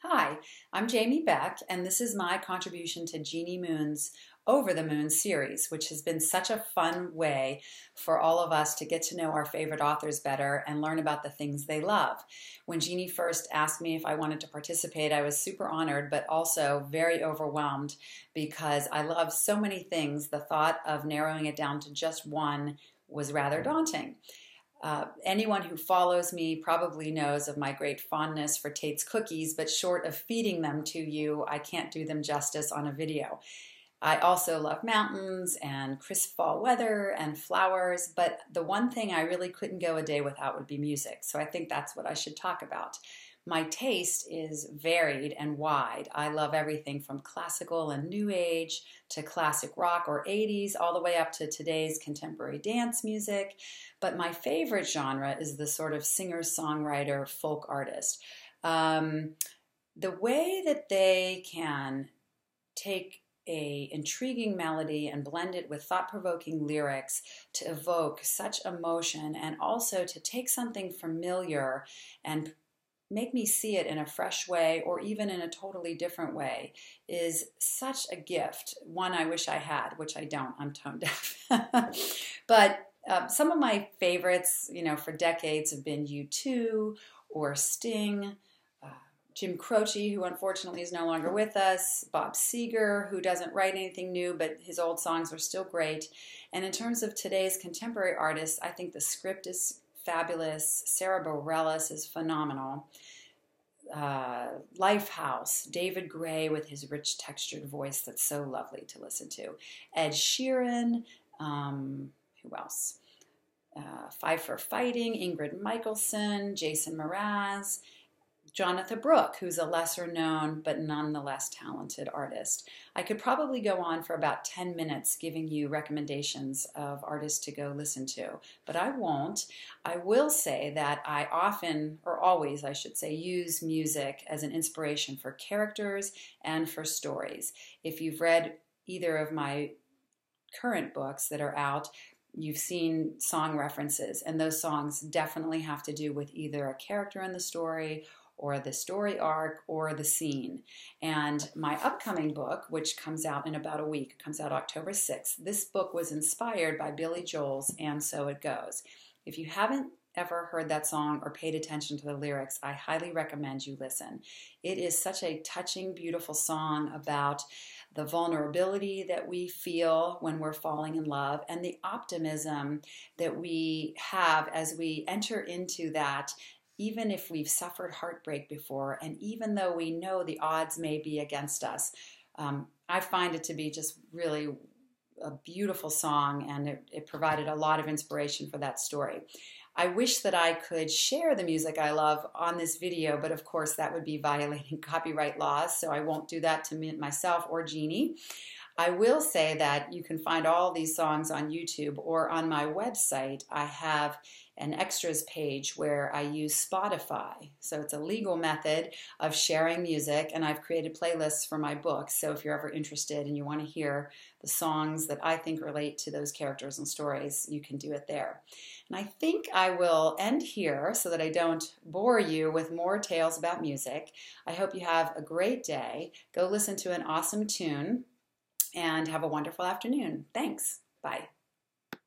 Hi, I'm Jamie Beck, and this is my contribution to Jeannie Moon's Over the Moon series, which has been such a fun way for all of us to get to know our favorite authors better and learn about the things they love. When Jeannie first asked me if I wanted to participate, I was super honored, but also very overwhelmed because I love so many things. The thought of narrowing it down to just one was rather daunting. Anyone who follows me probably knows of my great fondness for Tate's cookies, but short of feeding them to you, I can't do them justice on a video. I also love mountains and crisp fall weather and flowers, but the one thing I really couldn't go a day without would be music, so I think that's what I should talk about. My taste is varied and wide. I love everything from classical and new age to classic rock or 80s, all the way up to today's contemporary dance music. But my favorite genre is the sort of singer-songwriter folk artist. The way that they can take a intriguing melody and blend it with thought-provoking lyrics to evoke such emotion, and also to take something familiar and make me see it in a fresh way or even in a totally different way is such a gift. One I wish I had, which I don't. I'm tone deaf. But some of my favorites, for decades have been U2 or Sting, Jim Croce, who unfortunately is no longer with us, Bob Seger, who doesn't write anything new, but his old songs are still great. And in terms of today's contemporary artists, I think The Script is fabulous. Sarah Bareilles is phenomenal. Lifehouse, David Gray with his rich textured voice that's so lovely to listen to. Ed Sheeran, who else? Five for Fighting, Ingrid Michaelson, Jason Mraz, Jonathan Brooke, who's a lesser known but nonetheless talented artist. I could probably go on for about 10 minutes giving you recommendations of artists to go listen to, but I won't. I will say that I often, or always I should say, use music as an inspiration for characters and for stories. If you've read either of my current books that are out, you've seen song references, and those songs definitely have to do with either a character in the story or the story arc, or the scene. And my upcoming book, which comes out in about a week, comes out October 6th, this book was inspired by Billy Joel's And So It Goes. If you haven't ever heard that song or paid attention to the lyrics, I highly recommend you listen. It is such a touching, beautiful song about the vulnerability that we feel when we're falling in love and the optimism that we have as we enter into that, even if we've suffered heartbreak before, and even though we know the odds may be against us. I find it to be just really a beautiful song, and it provided a lot of inspiration for that story. I wish that I could share the music I love on this video, but of course that would be violating copyright laws, so I won't do that to myself or Jeannie. I will say that you can find all these songs on YouTube, or on my website I have an extras page where I use Spotify. So it's a legal method of sharing music, and I've created playlists for my books. So if you're ever interested and you want to hear the songs that I think relate to those characters and stories, you can do it there. And I think I will end here so that I don't bore you with more tales about music. I hope you have a great day. Go listen to an awesome tune and have a wonderful afternoon. Thanks. Bye.